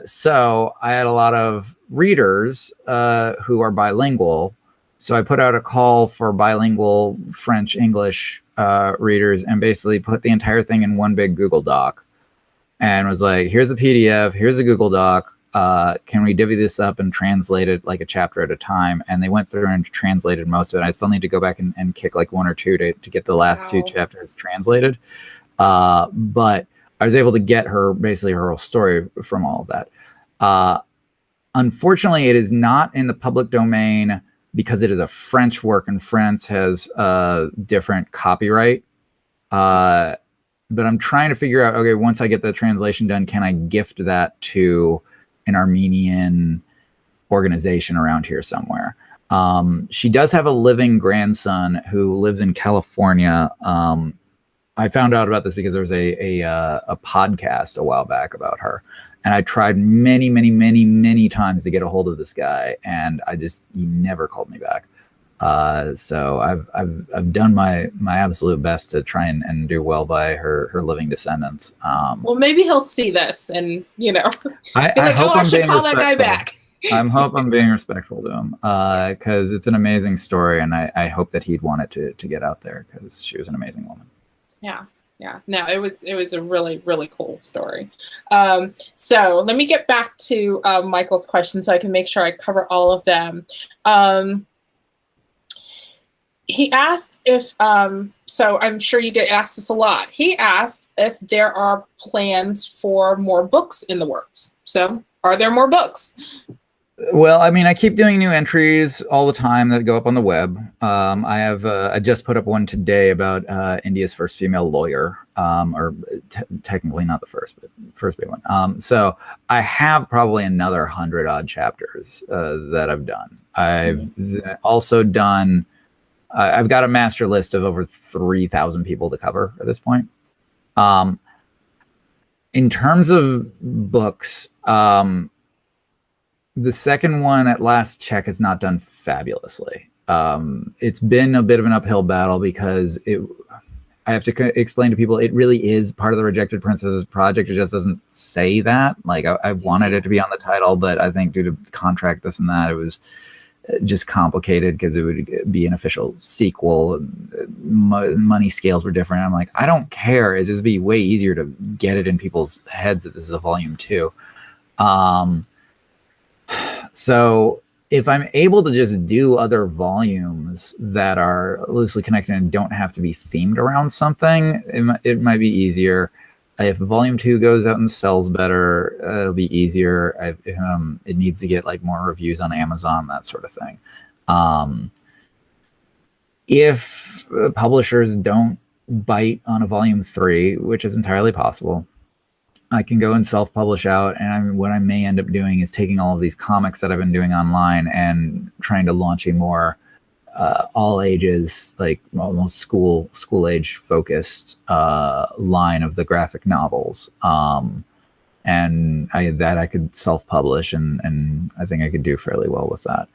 So I had a lot of readers who are bilingual. So I put out a call for bilingual French, English readers, and basically put the entire thing in one big Google Doc and was like, here's a PDF, here's a Google Doc. Can we divvy this up and translate it like a chapter at a time? And they went through and translated most of it. I still need to go back and kick like 1 or 2 to get the last 2 chapters translated. But I was able to get her basically her whole story from all of that. Unfortunately, it is not in the public domain because it is a French work, and France has different copyright. But I'm trying to figure out, okay, once I get the translation done, can I gift that to an Armenian organization around here somewhere? She does have a living grandson who lives in California. I found out about this because there was a podcast a while back about her. And I tried many, many, many, many times to get a hold of this guy, and he never called me back. So I've done my absolute best to try and do well by her living descendants. Well, maybe he'll see this, and I hope I should call that guy back. I hope I'm being respectful to him, because it's an amazing story, and I hope that he'd want it to get out there, because she was an amazing woman. Yeah. Yeah, no, it was a really, really cool story. So let me get back to Michael's question so I can make sure I cover all of them. He asked if, so I'm sure you get asked this a lot. He asked if there are plans for more books in the works. So are there more books? Well, I mean, I keep doing new entries all the time that go up on the web. I just put up one today about India's first female lawyer, or technically not the first, but first big one. So I have probably another 100 odd chapters that I've done. I've also done, I've got a master list of over 3,000 people to cover at this point. In terms of books, the second one at last check has not done fabulously. It's been a bit of an uphill battle because I have to explain to people it really is part of the Rejected Princesses project. It just doesn't say that. Like I wanted it to be on the title, but I think due to contract this and that, it was just complicated because it would be an official sequel. Money scales were different. I'm like, I don't care. It'd just be way easier to get it in people's heads that this is a volume 2. So if I'm able to just do other volumes that are loosely connected and don't have to be themed around something, it might be easier. If volume 2 goes out and sells better, it'll be easier. It needs to get like more reviews on Amazon, that sort of thing. If publishers don't bite on a volume 3, which is entirely possible, I can go and self-publish out, and what I may end up doing is taking all of these comics that I've been doing online and trying to launch a more all ages, like almost school age focused line of the graphic novels. And I could self-publish, and I think I could do fairly well with that.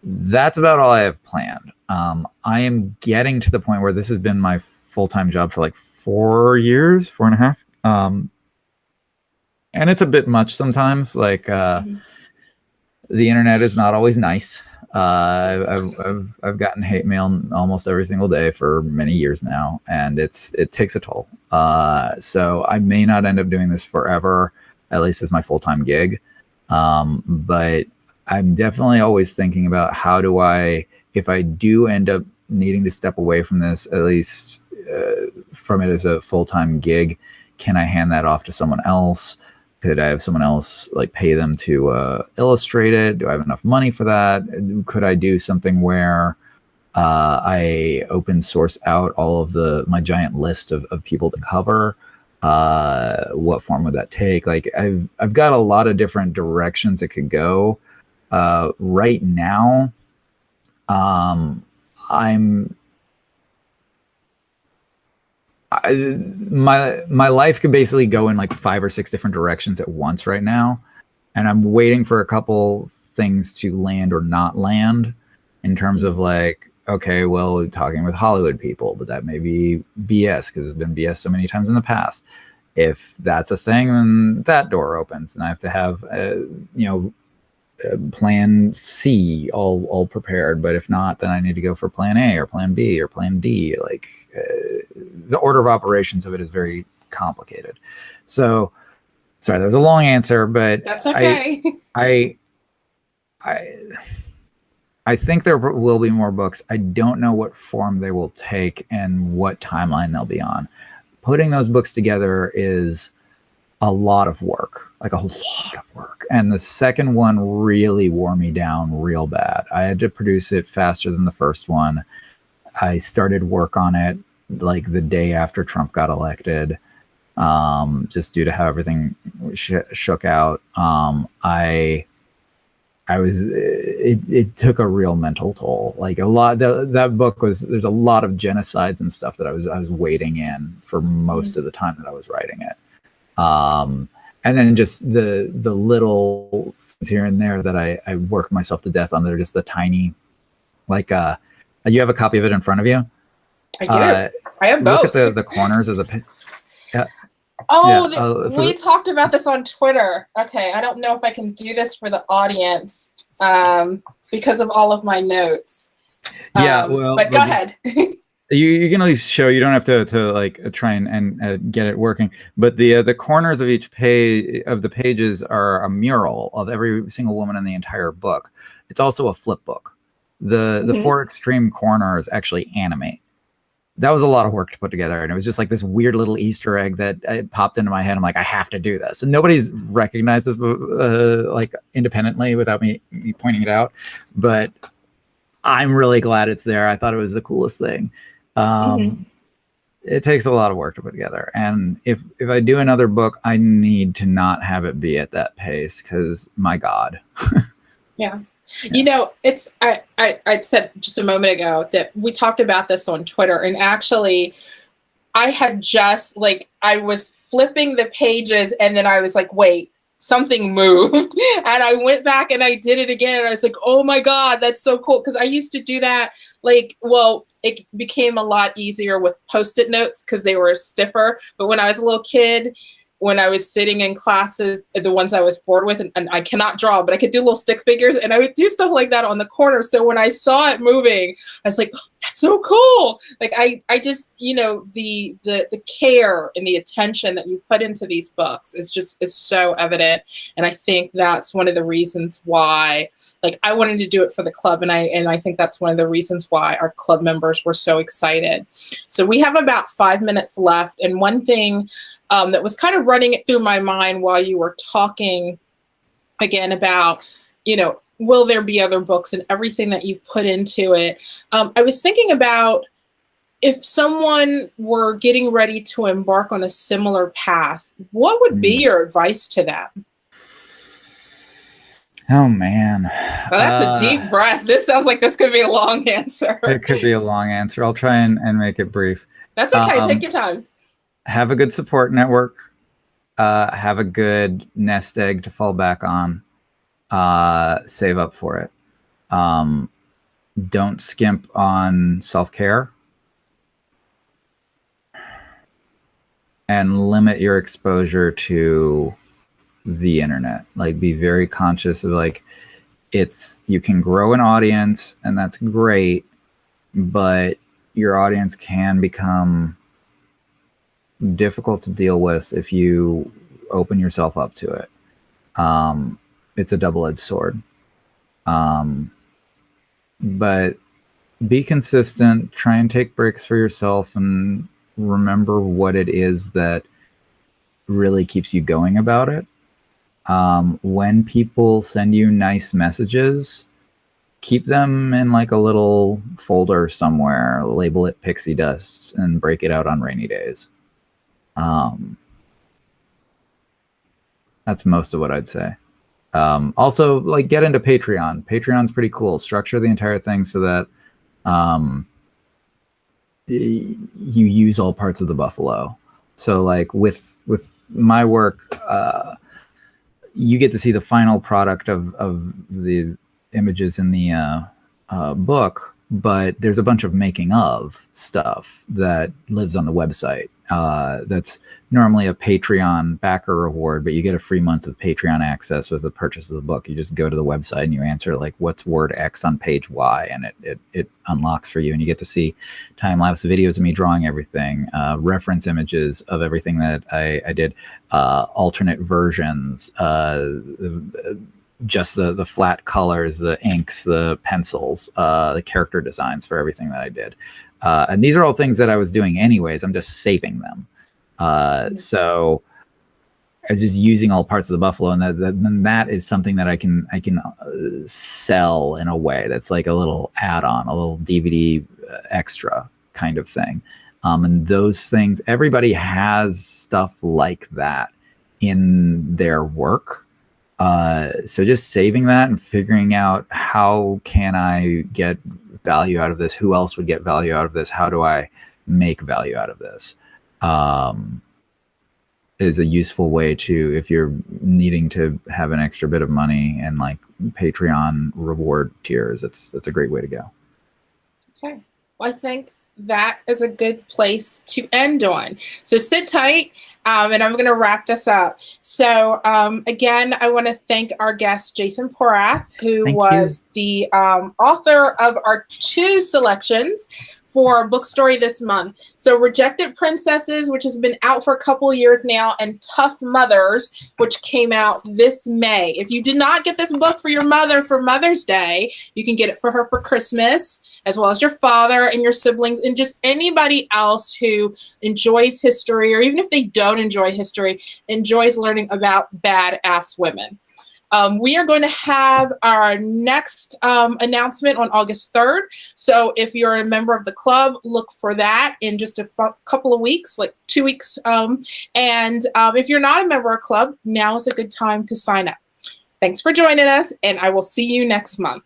That's about all I have planned. I am getting to the point where this has been my full-time job for like 4 years, 4.5. And it's a bit much sometimes. Like the internet is not always nice. I've gotten hate mail almost every single day for many years now, and it takes a toll. So I may not end up doing this forever, at least as my full-time gig. But I'm definitely always thinking about how do I, if I do end up needing to step away from this, at least from it as a full-time gig, can I hand that off to someone else? Could I have someone else like pay them to illustrate it? Do I have enough money for that? Could I do something where I open source out all of my giant list of people to cover? What form would that take? Like I've got a lot of different directions it could go. Right now, my life could basically go in like 5 or 6 different directions at once right now, and I'm waiting for a couple things to land or not land in terms of like, okay, well, we're talking with Hollywood people, but that may be BS because it's been BS so many times in the past. If that's a thing, then that door opens, and I have to have plan C all prepared. But if not, then I need to go for plan A or plan B or plan D. Like the order of operations of it is very complicated. So sorry, that was a long answer, but that's okay. I think there will be more books. I don't know what form they will take and what timeline they'll be on. Putting those books together is a lot of work, like a lot of work. And the second one really wore me down real bad. I had to produce it faster than the first one. I started work on it like the day after Trump got elected, just due to how everything shook out. It took a real mental toll. Like a lot, that book there's a lot of genocides and stuff that I was wading in for most of the time that I was writing it. And then just the little things here and there that I work myself to death on. They're just the tiny, like, you have a copy of it in front of you? I do. I have both. Look at the corners of the we talked about this on Twitter. Okay, I don't know if I can do this for the audience because of all of my notes. But go ahead. You can at least show. You don't have to like try and get it working. But the corners of each page of the pages are a mural of every single woman in the entire book. It's also a flip book. The 4 extreme corners actually animate. That was a lot of work to put together, and it was just like this weird little Easter egg that it popped into my head. I'm like, I have to do this, and nobody's recognized this like independently without me pointing it out. But I'm really glad it's there. I thought it was the coolest thing. It takes a lot of work to put together, and if I do another book, I need to not have it be at that pace because my God. Yeah. You know, I said just a moment ago that we talked about this on Twitter, and actually I had just I was flipping the pages and then I was like, wait, something moved. And I went back and I did it again. And I was like, oh my God, that's so cool. Cause I used to do that. It became a lot easier with Post-it notes because they were stiffer. But when I was a little kid, when I was sitting in classes, the ones I was bored with, and I cannot draw, but I could do little stick figures, and I would do stuff like that on the corner. So when I saw it moving, I was like, That's so cool. Like I just, you know, the care and the attention that you put into these books is so evident. And I think that's one of the reasons why, like, I wanted to do it for the club, and I think that's one of the reasons why our club members were so excited. So we have about 5 minutes left, and one thing that was kind of running it through my mind while you were talking again about, you know, will there be other books and everything that you put into it? I was thinking about if someone were getting ready to embark on a similar path, what would be your advice to them? Oh man. Oh, that's a deep breath. This sounds like this could be a long answer. It could be a long answer. I'll try and make it brief. That's okay. Take your time. Have a good support network. Have a good nest egg to fall back on. Save up for it. Don't skimp on self-care. And limit your exposure to the internet. Like, be very conscious of, like, you can grow an audience and that's great, but your audience can become difficult to deal with if you open yourself up to it. It's a double-edged sword. But be consistent, try and take breaks for yourself, and remember what it is that really keeps you going about it. When people send you nice messages, keep them in like a little folder somewhere, label it pixie dust, and break it out on rainy days. That's most of what I'd say. Also, like, get into Patreon. Patreon's pretty cool. Structure the entire thing so that you use all parts of the buffalo. So, like, with my work, you get to see the final product of the images in the book, but there's a bunch of making of stuff that lives on the website. That's normally a Patreon backer reward, but you get a free month of Patreon access with the purchase of the book. You just go to the website and you answer, like, what's word X on page Y, and it unlocks for you, and you get to see time-lapse videos of me drawing everything, reference images of everything that I did, alternate versions, just the flat colors, the inks, the pencils, the character designs for everything that I did. And these are all things that I was doing anyways. I'm just saving them. So I was just using all parts of the buffalo, and that is something that I can sell in a way that's like a little add-on, a little DVD extra kind of thing. And those things, everybody has stuff like that in their work. So just saving that and figuring out, how can I get value out of this? Who else would get value out of this? How do I make value out of this? Is a useful way to, if you're needing to have an extra bit of money, and like Patreon reward tiers, it's a great way to go. Okay. Well, I think that is a good place to end on. So sit tight, and I'm going to wrap this up. So again, I want to thank our guest, Jason Porath, who was the author of our 2 selections for BookStory this month. So Rejected Princesses, which has been out for a couple of years now, and Tough Mothers, which came out this May. If you did not get this book for your mother for Mother's Day, you can get it for her for Christmas, as well as your father and your siblings, and just anybody else who enjoys history, or even if they don't enjoy history, enjoys learning about badass women. We are going to have our next announcement on August 3rd. So if you're a member of the club, look for that in just a couple of weeks, like 2 weeks. And if you're not a member of the club, now is a good time to sign up. Thanks for joining us, and I will see you next month.